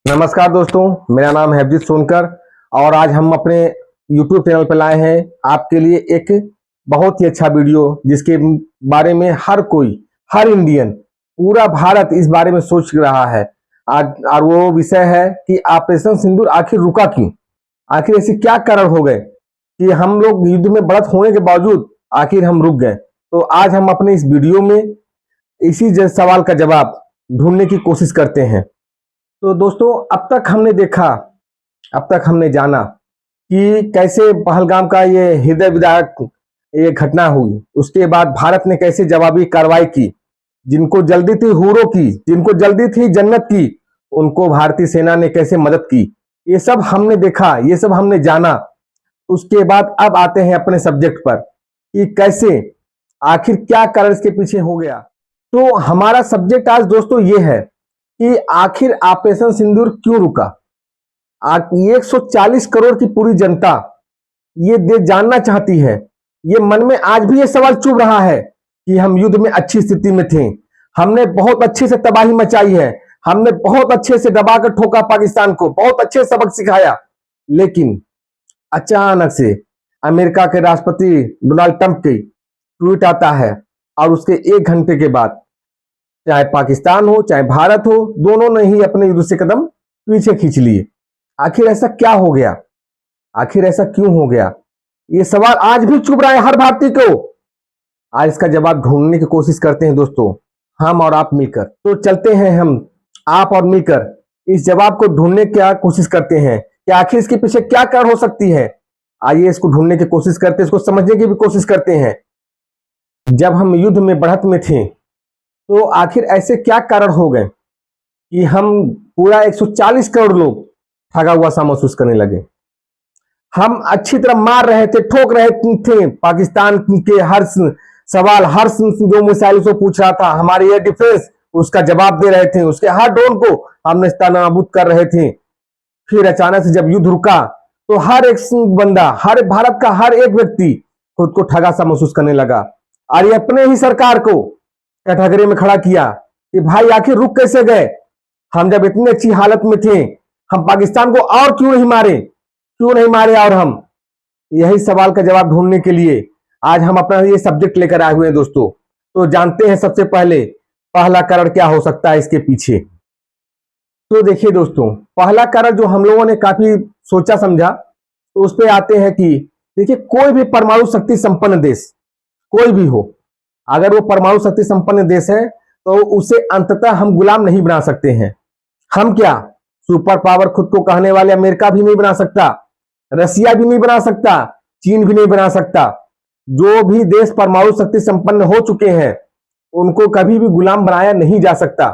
नमस्कार दोस्तों, मेरा नाम है अभिजीत सोनकर और आज हम अपने YouTube चैनल पर लाए हैं आपके लिए एक बहुत ही अच्छा वीडियो जिसके बारे में हर कोई, हर इंडियन, पूरा भारत इस बारे में सोच रहा है। आज और वो विषय है कि ऑपरेशन सिंदूर आखिर रुका क्यों? आखिर ऐसे क्या कारण हो गए कि हम लोग युद्ध में बढ़त होने के बावजूद आखिर हम रुक गए? तो आज हम अपने इस वीडियो में इसी सवाल का जवाब ढूंढने की कोशिश करते हैं। तो दोस्तों, अब तक हमने देखा, अब तक हमने जाना कि कैसे पहलगाम का ये हृदय विदारक ये घटना हुई। उसके बाद भारत ने कैसे जवाबी कार्रवाई की। जिनको जल्दी थी हूरों की, जिनको जल्दी थी जन्नत की, उनको भारतीय सेना ने कैसे मदद की, ये सब हमने देखा, ये सब हमने जाना। उसके बाद अब आते हैं अपने सब्जेक्ट पर कि कैसे, आखिर क्या कारण इसके पीछे हो गया। तो हमारा सब्जेक्ट आज दोस्तों ये है कि आखिर ऑपरेशन सिंदूर क्यों रुका। 140 करोड़ की पूरी जनता ये जानना चाहती है। ये मन में आज भी ये सवाल चुभ रहा है कि हम युद्ध में अच्छी स्थिति में थे, हमने बहुत अच्छे से तबाही मचाई है, हमने बहुत अच्छे से दबाकर ठोका पाकिस्तान को, बहुत अच्छे सबक सिखाया, लेकिन अचानक से अमेरिका के राष्ट्रपति डोनाल्ड ट्रंप की ट्वीट आता है और उसके 1 घंटे के बाद चाहे पाकिस्तान हो चाहे भारत हो, दोनों ने ही अपने युद्ध से कदम पीछे खींच लिए। आखिर ऐसा क्या हो गया? आखिर ऐसा क्यों हो गया? ये सवाल आज भी चुभ रहा है हर भारतीय को। आज इसका जवाब ढूंढने की कोशिश करते हैं दोस्तों, हम और आप मिलकर। तो चलते हैं हम, आप और मिलकर इस जवाब को ढूंढने की कोशिश करते हैं कि आखिर इसके पीछे क्या कारण हो सकती है। आइए इसको ढूंढने की कोशिश करते हैं, इसको समझने की भी कोशिश करते हैं। जब हम युद्ध में बढ़त में थे तो आखिर ऐसे क्या कारण हो गए कि हम पूरा 140 करोड़ लोग ठगा हुआ सा महसूस करने लगे। हम अच्छी तरह मार रहे थे, ठोक रहे थे पाकिस्तान के हर सवाल, हर जो मिसाइल से पूछ रहा था, हमारे एयर डिफेंस उसका जवाब दे रहे थे, उसके हर ड्रोन को हम नेस्तनाबूद कर रहे थे। फिर अचानक से जब युद्ध रुका तो हर एक बंदा, हर भारत का हर एक व्यक्ति खुद को ठगा सा महसूस करने लगा और ये अपने ही सरकार को कटघरे में खड़ा किया कि भाई आखिर रुक कैसे गए? हम जब इतनी अच्छी हालत में थे, हम पाकिस्तान को और क्यों नहीं मारे, क्यों नहीं मारे? और हम यही सवाल का जवाब ढूंढने के लिए आज हम अपना ये सब्जेक्ट लेकर आए हुए हैं दोस्तों। तो जानते हैं सबसे पहले पहला कारण क्या हो सकता है इसके पीछे। तो देखिए दोस्तों, पहला कारण जो हम लोगों ने काफी सोचा समझा, तो उस पर आते हैं कि देखिए, कोई भी परमाणु शक्ति संपन्न देश, कोई भी हो, अगर वो परमाणु शक्ति संपन्न देश है तो उसे अंततः हम गुलाम नहीं बना सकते हैं। हम क्या, सुपर पावर खुद को कहने वाले अमेरिका भी नहीं बना सकता, रसिया भी नहीं बना सकता, चीन भी नहीं बना सकता। जो भी देश परमाणु शक्ति संपन्न हो चुके हैं उनको कभी भी गुलाम बनाया नहीं जा सकता।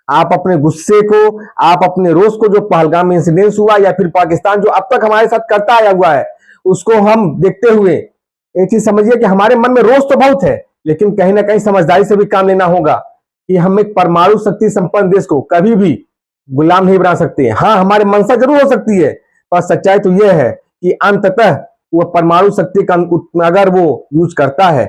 आप अपने गुस्से को, आप अपने रोष को, जो पहलगाम में इंसिडेंस हुआ या फिर पाकिस्तान जो अब तक हमारे साथ करता आया हुआ है, उसको हम देखते हुए एक चीज समझिए कि हमारे मन में रोष तो बहुत है, लेकिन कहीं ना कहीं समझदारी से भी काम लेना होगा कि हम एक परमाणु शक्ति संपन्न देश को कभी भी गुलाम नहीं बना सकते। हाँ, हमारे मंशा जरूर हो सकती है, पर सच्चाई तो यह है कि अंततः वो परमाणु शक्ति का अगर वो यूज करता है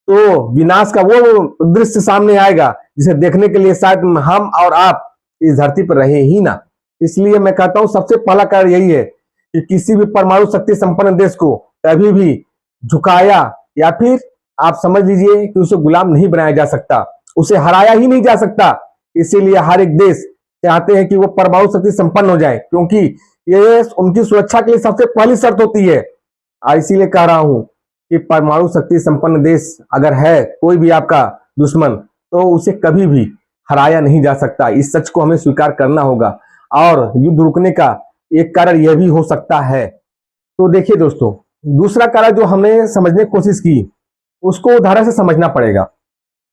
तो विनाश का वो दृश्य सामने आएगा जिसे देखने के लिए शायद हम और आप इस धरती पर रहे ही ना। इसलिए मैं कहता हूं सबसे पहला कारण यही है कि किसी भी परमाणु शक्ति संपन्न देश को कभी भी झुकाया या फिर आप समझ लीजिए कि उसे गुलाम नहीं बनाया जा सकता, उसे हराया ही नहीं जा सकता। इसीलिए हर एक देश चाहते हैं कि वो परमाणु शक्ति संपन्न हो जाए, क्योंकि ये उनकी सुरक्षा के लिए सबसे पहली शर्त होती है। इसीलिए कह रहा हूं कि परमाणु शक्ति संपन्न देश अगर है कोई भी आपका दुश्मन, तो उसे कभी भी हराया नहीं जा सकता। इस सच को हमें स्वीकार करना होगा और युद्ध रुकने का एक कारण यह भी हो सकता है। तो देखिए दोस्तों, दूसरा कारण जो हमने समझने की कोशिश की उसको उदाहरण से समझना पड़ेगा।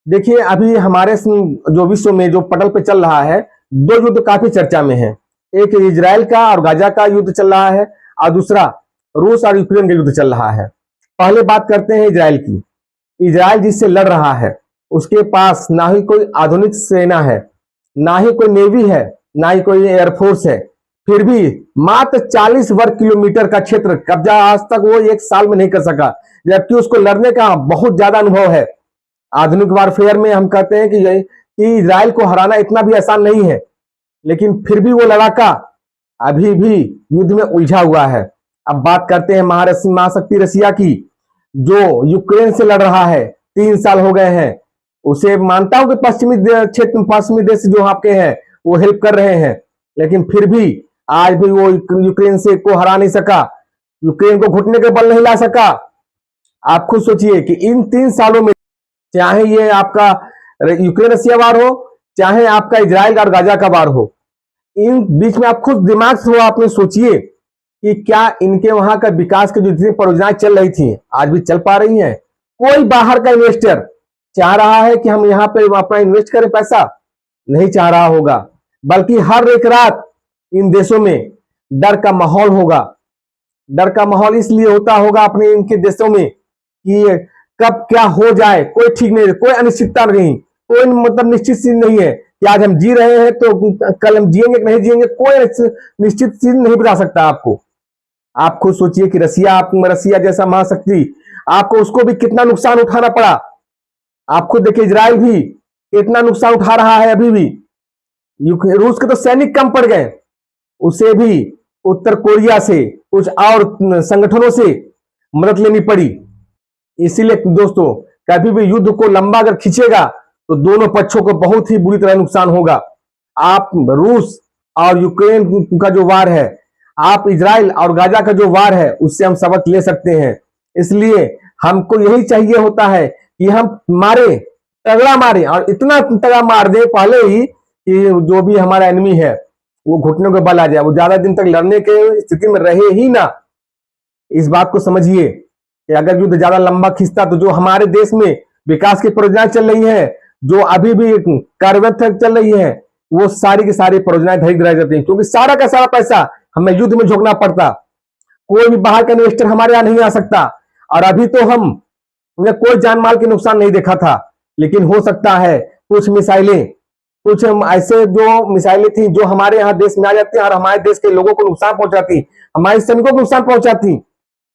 देखिए, अभी हमारे जो विश्व में जो पटल पे चल रहा है, दो युद्ध काफी चर्चा में है। एक इजराइल का और गाजा का युद्ध चल रहा है और दूसरा रूस और यूक्रेन का युद्ध चल रहा है। पहले बात करते हैं इजराइल की। इजराइल जिससे लड़ रहा है उसके पास ना ही कोई आधुनिक सेना है, ना ही कोई नेवी है, ना ही कोई एयरफोर्स है, फिर भी मात्र 40 वर्ग किलोमीटर का क्षेत्र कब्जा आज तक वो 1 साल में नहीं कर सका, जबकि उसको लड़ने का बहुत ज्यादा अनुभव है। आधुनिक वारफेयर में हम कहते हैं कि इजराइल को हराना इतना भी आसान नहीं है, लेकिन फिर भी वो लड़ाका अभी भी युद्ध में उलझा हुआ है। अब बात करते हैं महाशक्ति रसिया की, जो यूक्रेन से लड़ रहा है। 3 साल हो गए हैं। उसे मानता हूं कि पश्चिमी क्षेत्र, पश्चिमी देश जो आपके हैं वो हेल्प कर रहे हैं, लेकिन फिर भी आज भी वो यूक्रेन से को हरा नहीं सका, यूक्रेन को घुटने के बल नहीं ला सका। आप खुद सोचिए कि इन 3 सालों में, चाहे ये आपका यूक्रेन रसिया वार हो, चाहे आपका इजराइल और गाजा का वार हो, इन बीच में आप खुद दिमाग से आपने सोचिए कि क्या इनके वहां का विकास की जो जितनी परियोजनाएं चल रही थी आज भी चल पा रही हैं? कोई बाहर का इन्वेस्टर चाह रहा है कि हम यहाँ पे अपना इन्वेस्ट करें पैसा? नहीं चाह रहा होगा, बल्कि हर एक रात इन देशों में डर का माहौल होगा। डर का माहौल इसलिए होता होगा अपने इनके देशों में कि कब क्या हो जाए कोई ठीक नहीं, कोई अनिश्चितता नहीं, कोई मतलब निश्चित चीज नहीं है कि आज हम जी रहे हैं तो कल हम जिएंगे कि नहीं जिएंगे, कोई निश्चित चीज नहीं बता सकता आपको। आप खुद सोचिए कि रसिया जैसा महाशक्ति, आपको उसको भी कितना नुकसान उठाना पड़ा। आप खुद देखिए, इजराइल भी कितना नुकसान उठा रहा है अभी भी। रूस के तो सैनिक कम पड़ गए, उसे भी उत्तर कोरिया से, कुछ और संगठनों से मदद लेनी पड़ी। इसीलिए दोस्तों, कभी भी युद्ध को लंबा अगर खींचेगा तो दोनों पक्षों को बहुत ही बुरी तरह नुकसान होगा। आप रूस और यूक्रेन का जो वार है, आप इजराइल और गाजा का जो वार है, उससे हम सबक ले सकते हैं। इसलिए हमको यही चाहिए होता है कि हम मारे, तगड़ा मारे, और इतना तगड़ा मार दे पहले ही कि जो भी हमारा एनिमी है वो घुटनों के बल आ जाए, वो ज्यादा दिन तक लड़ने के स्थिति में रहे ही ना। इस बात को समझिए कि अगर युद्ध ज्यादा लंबा खिंचता तो जो हमारे देश में विकास की परियोजनाएं चल रही है, जो अभी भी कार्यरत चल रही है, वो सारी की सारी परियोजनाएं धरी रह जाती हैं, क्योंकि सारा का सारा पैसा हमें युद्ध में झोंकना पड़ता। कोई भी बाहर का इन्वेस्टर हमारे यहां नहीं आ सकता। और अभी तो हमने कोई जान माल के नुकसान नहीं देखा था, लेकिन हो सकता है कुछ मिसाइलें, कुछ ऐसे जो मिसाइलें थी जो हमारे यहाँ देश में आ जाती हैं और हमारे देश के लोगों को नुकसान पहुंचाती, हमारे सैनिकों को नुकसान पहुंचाती।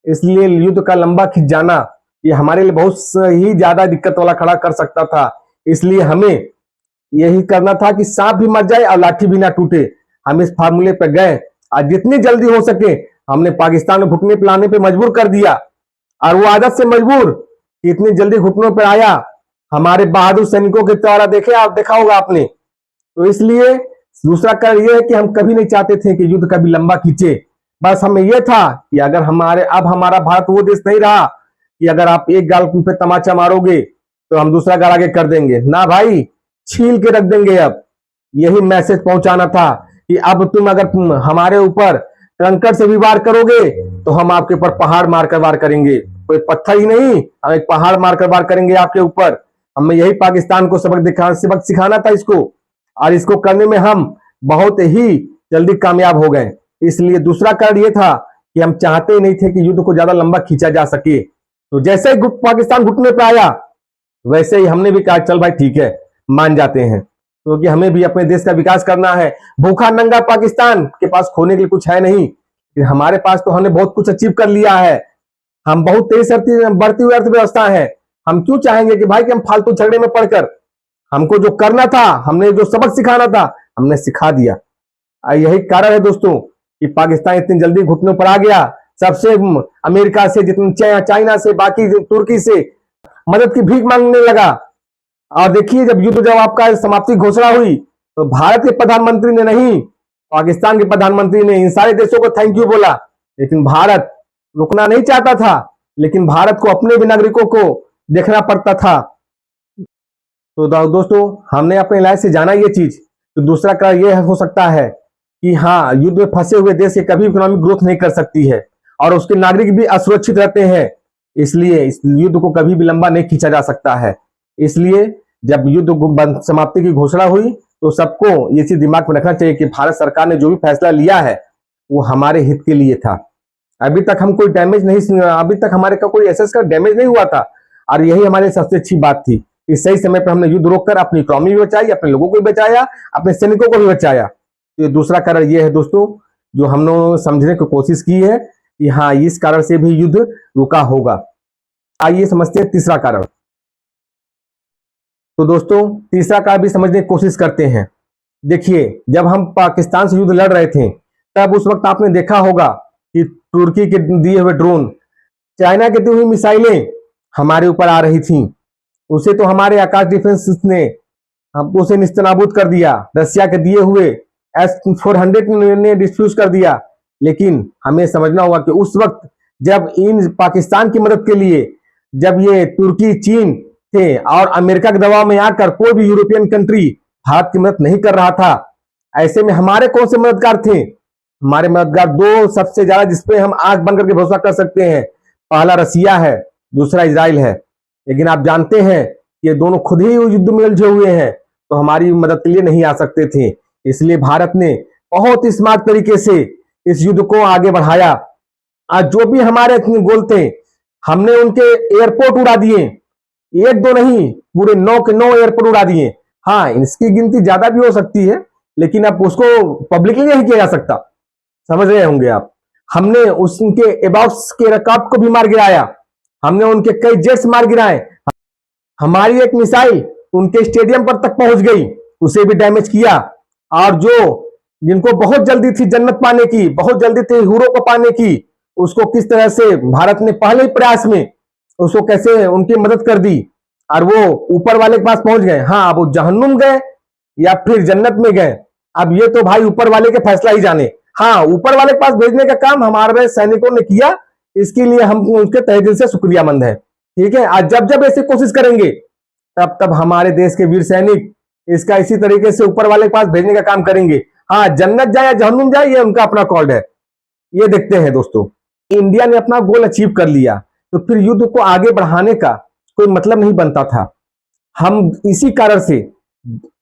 इसलिए युद्ध का लंबा खिंच जाना ये हमारे लिए बहुत ही ज्यादा दिक्कत वाला खड़ा कर सकता था। इसलिए हमें यही करना था कि सांप भी मर जाए और लाठी भी ना टूटे। हम इस फार्मूले पर गए और जितनी जल्दी हो सके हमने पाकिस्तान को घुटने पर लाने पर मजबूर कर दिया। और वो आदत से मजबूर कि इतनी जल्दी घुटनों पर आया। हमारे बहादुर सैनिकों के द्वारा देखा होगा आपने। तो इसलिए दूसरा कारण यह है कि हम कभी नहीं चाहते थे कि युद्ध कभी लंबा खींचे। बस हमें यह था कि अगर हमारा भारत वो देश नहीं रहा कि अगर आप एक गाल पे तमाचा मारोगे तो हम दूसरा गाल आगे कर देंगे, ना भाई, छील के रख देंगे। अब यही मैसेज पहुंचाना था कि अब तुम अगर हमारे ऊपर कंकड़ से भी वार करोगे तो हम आपके ऊपर पहाड़ मारकर वार करेंगे। कोई पत्थर ही नहीं, हम एक पहाड़ मारकर वार करेंगे आपके ऊपर। हमें यही पाकिस्तान को सबक सिखाना था इसको, और इसको करने में हम बहुत ही जल्दी कामयाब हो गए। इसलिए दूसरा कारण यह था कि हम चाहते ही नहीं थे कि युद्ध को ज्यादा लंबा खींचा जा सके। तो जैसे ही पाकिस्तान घुटने पर आया वैसे ही हमने भी कहा चल भाई ठीक है, मान जाते हैं, क्योंकि हमें भी अपने देश का विकास करना है। भूखा नंगा पाकिस्तान के पास खोने के लिए कुछ है नहीं, हमारे पास तो हमने बहुत कुछ अचीव कर लिया है। हम बहुत तेज बढ़ती हुई अर्थव्यवस्था है। हम क्यों चाहेंगे कि भाई कि हम फालतू झगड़े में पड़कर, हमको जो करना था, हमने जो सबक सिखाना था, हमने सिखा दिया। यही कारण है दोस्तों कि पाकिस्तान इतनी जल्दी घुटनों पर आ गया। सबसे अमेरिका से, जितनी चाइना से, बाकी तुर्की से मदद की भीख मांगने लगा। और देखिए जब आपका समाप्ति घोषणा हुई तो भारत के प्रधानमंत्री ने नहीं, पाकिस्तान के प्रधानमंत्री ने इन सारे देशों को थैंक यू बोला। लेकिन भारत रुकना नहीं चाहता था, लेकिन भारत को अपने भी नागरिकों को देखना पड़ता था। तो दोस्तों, हमने अपने लाइफ से जाना ये चीज। तो दूसरा कारण यह हो सकता है कि हाँ, युद्ध में फंसे हुए देश से कभी इकोनॉमिक ग्रोथ नहीं कर सकती है और उसके नागरिक भी असुरक्षित रहते हैं। इसलिए इस युद्ध को कभी भी लंबा नहीं खींचा जा सकता है। इसलिए जब युद्ध समाप्ति की घोषणा हुई तो सबको ये चीज दिमाग में रखना चाहिए कि भारत सरकार ने जो भी फैसला लिया है वो हमारे हित के लिए था। अभी तक हम कोई डैमेज नहीं, अभी तक हमारे का कोई एसेट का डैमेज नहीं हुआ था। और यही हमारे सबसे अच्छी बात थी कि सही समय पर हमने युद्ध रोककर अपनी इकोनॉमी भी बचाई, अपने लोगों को भी बचाया, अपने सैनिकों को भी बचाया। तो दूसरा कारण यह है दोस्तों, जो हम लोगों ने समझने की कोशिश की है कि हाँ, इस कारण से भी युद्ध रुका होगा। आइए समझते हैं तीसरा कारण। तो दोस्तों, तीसरा कारण भी समझने की कोशिश करते हैं। देखिए, जब हम पाकिस्तान से युद्ध लड़ रहे थे तब उस वक्त आपने देखा होगा कि तुर्की के दिए हुए ड्रोन, चाइना की दी हुई मिसाइलें हमारे ऊपर आ रही थी। उसे तो हमारे आकाश डिफेंस ने हमको उसे निस्तनाबूद कर दिया। रसिया के दिए हुए S-400 ने डिफ्यूज कर दिया। लेकिन हमें समझना होगा कि उस वक्त जब इन पाकिस्तान की मदद के लिए जब ये तुर्की, चीन थे और अमेरिका के दबाव में आकर कोई भी यूरोपियन कंट्री भारत की मदद नहीं कर रहा था। ऐसे में हमारे कौन से मददगार थे? हमारे मददगार दो सबसे ज्यादा जिसपे हम आंख बंद करके भरोसा कर सकते हैं, पहला रसिया है, दूसरा इजराइल है। लेकिन आप जानते हैं ये दोनों खुद ही युद्ध में उलझे हुए हैं, तो हमारी मदद के लिए नहीं आ सकते थे। इसलिए भारत ने बहुत ही स्मार्ट तरीके से इस युद्ध को आगे बढ़ाया। आज जो भी हमारे गोल थे, हमने उनके एयरपोर्ट उड़ा दिए। एक दो नहीं, पूरे 9 के 9 एयरपोर्ट उड़ा दिए। हाँ, इसकी गिनती ज्यादा भी हो सकती है, लेकिन अब उसको पब्लिकली नहीं किया जा सकता, समझ रहे होंगे आप। हमने उसके एबाउट्स के रिकॉर्ड को भी मार गिराया। हमने उनके कई जेट्स मार गिराए। हमारी एक मिसाइल उनके स्टेडियम पर तक पहुंच गई, उसे भी डैमेज किया। और जो जिनको बहुत जल्दी थी जन्नत पाने की, बहुत जल्दी थी हीरो को पाने की, उसको किस तरह से भारत ने पहले ही प्रयास में उसको कैसे उनकी मदद कर दी और वो ऊपर वाले के पास पहुंच गए। हाँ, अब वो जहन्नुम गए या फिर जन्नत में गए, अब ये तो भाई ऊपर वाले के फैसला ही जाने। हाँ, ऊपर वाले के पास भेजने का काम हमारे सैनिकों ने किया, इसके लिए हम उनके तहे दिल से शुक्रियामंद है। ठीक है, आज जब जब ऐसी कोशिश करेंगे तब तब हमारे देश के वीर सैनिक इसका इसी तरीके से ऊपर वाले के पास भेजने का काम करेंगे। हाँ, जन्नत जाए या जहन्नुम जाए, ये उनका अपना कॉल है। ये देखते हैं दोस्तों, इंडिया ने अपना गोल अचीव कर लिया, तो फिर युद्ध को आगे बढ़ाने का कोई मतलब नहीं बनता था। हम इसी कारण से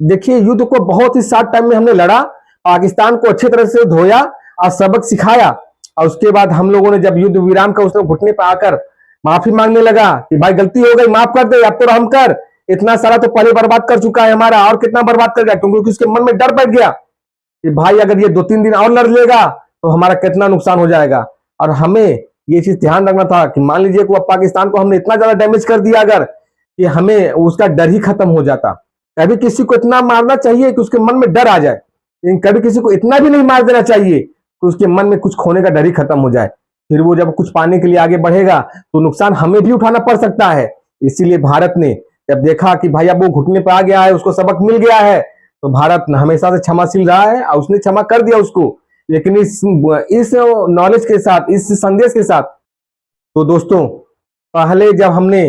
देखिए युद्ध को बहुत ही शॉर्ट टाइम में हमने लड़ा, पाकिस्तान को अच्छी तरह से धोया और सबक सिखाया। और उसके बाद हम लोगों ने जब युद्ध विराम का उसने घुटने पर आकर माफी मांगने लगा कि भाई गलती हो गई, माफ कर दे, अब तो रहम कर, इतना सारा तो पहले बर्बाद कर चुका है हमारा, और कितना बर्बाद कर गया, क्योंकि उसके मन में डर बैठ गया कि भाई अगर ये 2-3 दिन और लड़ लेगा तो हमारा कितना नुकसान हो जाएगा। और हमें ये चीज ध्यान रखना था कि मान लीजिए कि पाकिस्तान को हमने इतना ज्यादा डैमेज कर दिया अगर, कि हमें उसका डर ही खत्म हो जाता। कभी किसी को इतना मारना चाहिए कि उसके मन में डर आ जाए, लेकिन कभी किसी को इतना भी नहीं मार देना चाहिए कि उसके मन में कुछ खोने का डर ही खत्म हो जाए। फिर वो जब कुछ पाने के लिए आगे बढ़ेगा तो नुकसान हमें भी उठाना पड़ सकता है। इसीलिए भारत ने जब देखा कि भाई अब वो घुटने पर आ गया है, उसको सबक मिल गया है, तो भारत हमेशा से क्षमाशील रहा है और उसने क्षमा कर दिया उसको। लेकिन इस नॉलेज के साथ, इस संदेश के साथ, तो दोस्तों पहले जब हमने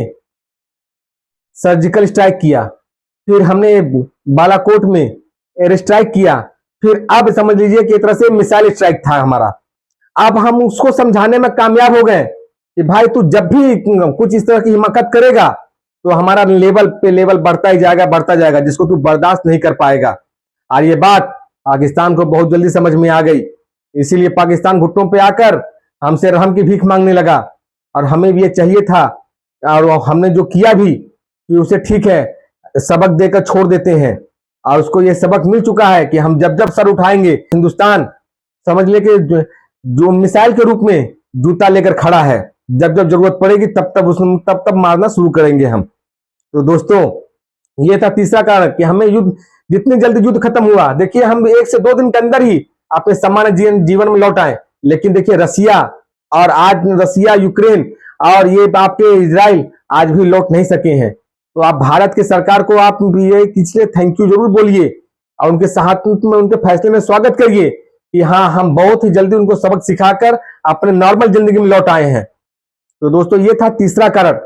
सर्जिकल स्ट्राइक किया, फिर हमने बालाकोट में एयर स्ट्राइक किया, फिर अब समझ लीजिए कि एक तरह से मिसाइल स्ट्राइक था हमारा। अब हम उसको समझाने में कामयाब हो गए कि भाई तू जब भी कुछ इस तरह की हिमाकत करेगा तो हमारा लेवल पे लेवल बढ़ता ही जाएगा, बढ़ता जाएगा, जिसको तू बर्दाश्त नहीं कर पाएगा। और ये बात पाकिस्तान को बहुत जल्दी समझ में आ गई। इसीलिए पाकिस्तान घुटनों पे आकर हमसे रहम की भीख मांगने लगा। और हमें भी ये चाहिए था, और हमने जो किया भी कि उसे ठीक है सबक देकर छोड़ देते हैं। और उसको ये सबक मिल चुका है कि हम जब जब सर उठाएंगे, हिंदुस्तान समझ ले कि जो मिसाइल के रूप में जूता लेकर खड़ा है, जब जब जरूरत पड़ेगी तब तब मारना शुरू करेंगे हम। तो दोस्तों ये था तीसरा कारण कि हमें युद्ध, जितनी जल्दी युद्ध खत्म हुआ, देखिए हम 1 से 2 दिन के अंदर ही अपने सामान्य जीवन में लौट आए। लेकिन देखिए रसिया, और आज रसिया, यूक्रेन और ये आपके इजराइल आज भी लौट नहीं सके हैं। तो आप भारत के सरकार को आप ये इसलिए थैंक यू जरूर बोलिए और उनके साथ में उनके फैसले में स्वागत करिए कि हाँ, हम बहुत ही जल्दी उनको सबक सिखाकर अपने नॉर्मल जिंदगी में लौट आए हैं। तो दोस्तों ये था तीसरा कारण।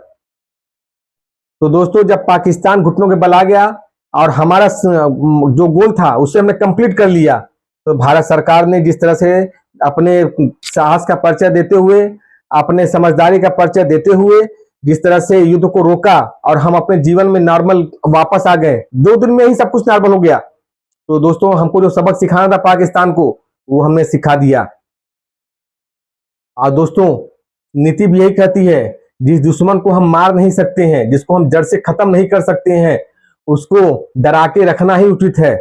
तो दोस्तों जब पाकिस्तान घुटनों के बल आ गया और हमारा जो गोल था उसे हमने कंप्लीट कर लिया, तो भारत सरकार ने जिस तरह से अपने साहस का परिचय देते हुए, अपने समझदारी का परिचय देते हुए जिस तरह से युद्ध को रोका और हम अपने जीवन में नॉर्मल वापस आ गए, 2 दिन में ही सब कुछ नॉर्मल हो गया। तो दोस्तों हमको जो सबक सिखाना था पाकिस्तान को, वो हमने सिखा दिया। और दोस्तों नीति भी यही कहती है, जिस दुश्मन को हम मार नहीं सकते हैं, जिसको हम जड़ से खत्म नहीं कर सकते हैं, उसको डरा के रखना ही उचित है।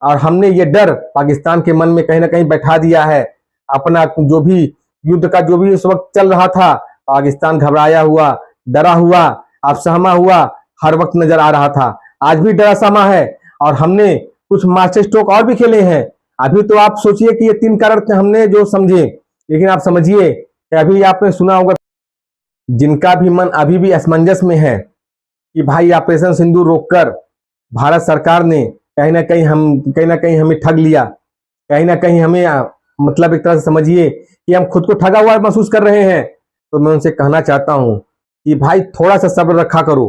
और हमने ये डर पाकिस्तान के मन में कहीं ना कहीं बैठा दिया है। अपना जो भी युद्ध का जो भी उस वक्त चल रहा था, पाकिस्तान घबराया हुआ, डरा हुआ, अफसहमा हुआ हर वक्त नजर आ रहा था। आज भी डरा सहमा है और हमने कुछ मास्टर स्ट्रोक और भी खेले हैं। अभी तो आप सोचिए कि ये 3 कारण थे हमने जो समझे, लेकिन आप समझिए कि अभी आपने सुना होगा जिनका भी मन अभी भी असमंजस में है कि भाई ऑपरेशन सिंदूर रोककर भारत सरकार ने कहीं ना कहीं हमें ठग लिया, कहीं ना कहीं हमें मतलब एक तरह से समझिए कि हम खुद को ठगा हुआ महसूस कर रहे हैं। तो मैं उनसे कहना चाहता हूं कि भाई थोड़ा सा सब्र रखा करो।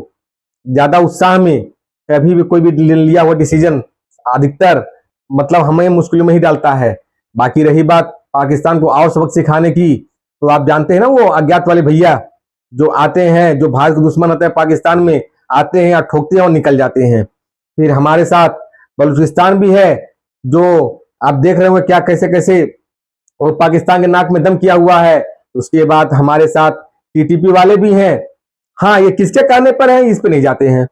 ज्यादा उत्साह में कभी भी कोई भी लिया हुआ डिसीजन अधिकतर मतलब हमें मुश्किलों में ही डालता है। बाकी रही बात पाकिस्तान को और सबक सिखाने की, तो आप जानते हैं ना वो अज्ञात वाले भैया जो आते हैं, जो भारत के दुश्मन होते हैं पाकिस्तान में, आते हैं और ठोकते हैं और निकल जाते हैं। फिर हमारे साथ बलूचिस्तान भी है, जो आप देख रहे होंगे क्या कैसे कैसे वो पाकिस्तान के नाक में दम किया हुआ है। उसके बाद हमारे साथ टीटीपी वाले भी हैं। हाँ, ये किसके कहने पर है, इस पे नहीं जाते हैं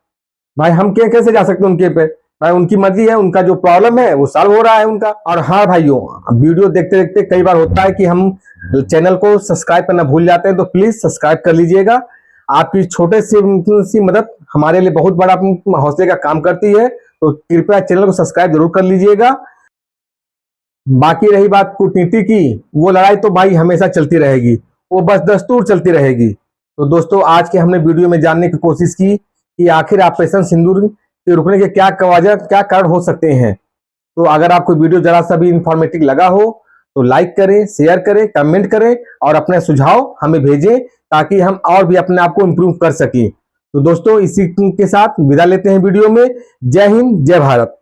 भाई, हम कैसे जा सकते हैं उनके पे। भाई उनकी मर्जी है, उनका जो प्रॉब्लम है वो सॉल्व हो रहा है उनका। और हाँ भाइयों, वीडियो देखते देखते कई बार होता है कि हम चैनल को सब्सक्राइब करना भूल जाते हैं, तो प्लीज सब्सक्राइब कर लीजिएगा। आपकी छोटे सी मदद हमारे लिए बहुत बड़ा हौसले का काम करती है, तो कृपया चैनल को सब्सक्राइब जरूर कर लीजिएगा। बाकी रही बात कूटनीति की, वो लड़ाई तो भाई हमेशा चलती रहेगी, वो बस दस्तूर चलती रहेगी। तो दोस्तों, आज के हमने वीडियो में जानने की कोशिश की कि आखिर ऑपरेशन सिंदूर के रुकने के क्या वजह, क्या कारण हो सकते हैं। तो अगर आपको वीडियो जरा सा भी इंफॉर्मेटिव लगा हो तो लाइक करें, शेयर करें, कमेंट करें और अपने सुझाव हमें भेजें, ताकि हम और भी अपने आप को इम्प्रूव कर सकें। तो दोस्तों, इसी के साथ विदा लेते हैं वीडियो में। जय हिंद, जय भारत।